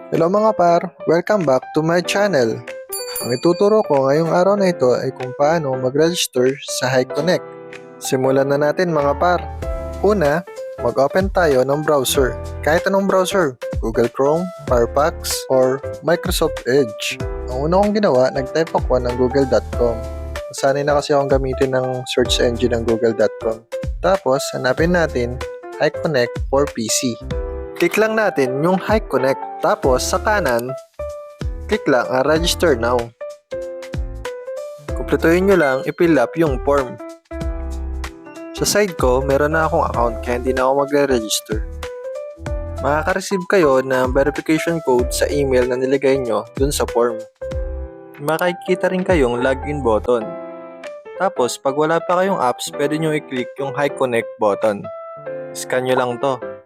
Hello mga par, welcome back to my channel. Ang ituturo ko ngayong araw na ito ay kung paano mag-register sa HiConnect. Simulan na natin mga par. Una, mag-open tayo ng browser. Kahit anong browser, Google Chrome, Firefox, or Microsoft Edge. Ang una kong ginawa, nag-type ako ng google.com. Nasanay na kasi akong gamitin ng search engine ng google.com. Tapos, hanapin natin HiConnect for PC. Click lang natin yung HiConnect. Tapos sa kanan, click lang ang Register Now. Kumpletuhin nyo lang i-fill up yung form. Sa side ko, meron na akong account kaya hindi na ako magre-register. Makaka-receive kayo ng verification code sa email na nilagay nyo dun sa form. Makikita rin kayong login button. Tapos pag wala pa kayong apps, pwede nyo i-click yung HiConnect button. Scan nyo lang to.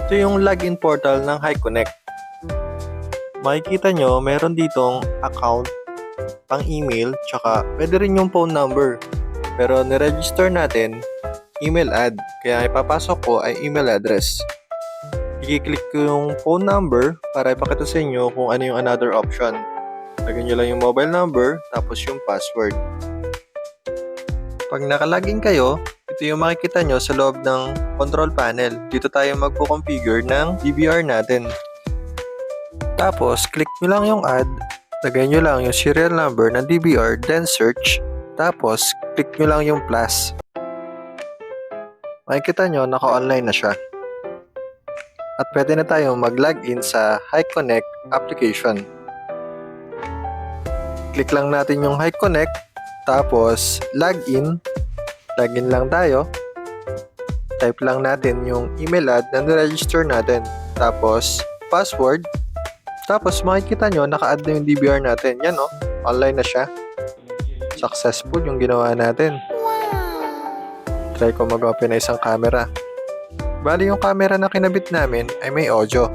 Ito yung login portal ng HiConnect. Makikita nyo, meron ditong account, pang email, tsaka pwede rin yung phone number. Pero niregister natin, email ad. Kaya ipapasok ko ay email address. I-click ko yung phone number para ipakita sa inyo kung ano yung another option. Lagyan nyo lang yung mobile number, tapos yung password. Pag nakalagin kayo, ito yung makikita nyo sa loob ng control panel. Dito tayo magpo-configure ng DVR natin. Tapos, click nyo lang yung add. Lagay nyo lang yung serial number ng DVR, then search. Tapos, click nyo lang yung plus. Makikita nyo, naka-online na siya. At pwede na tayo mag-login sa HiConnect application. Click lang natin yung HiConnect. Tapos, login. Login lang tayo. Type lang natin yung email ad na niregister natin. Tapos, password. Tapos, makikita nyo, naka-add na yung DVR natin. Yan o, online na siya. Successful yung ginawa natin. Try ko mag-open na isang camera. Bali, yung camera na kinabit namin ay may audio.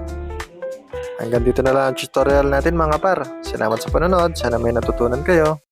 Hanggang dito na lang ang tutorial natin mga par. Salamat sa panonood. Sana may natutunan kayo.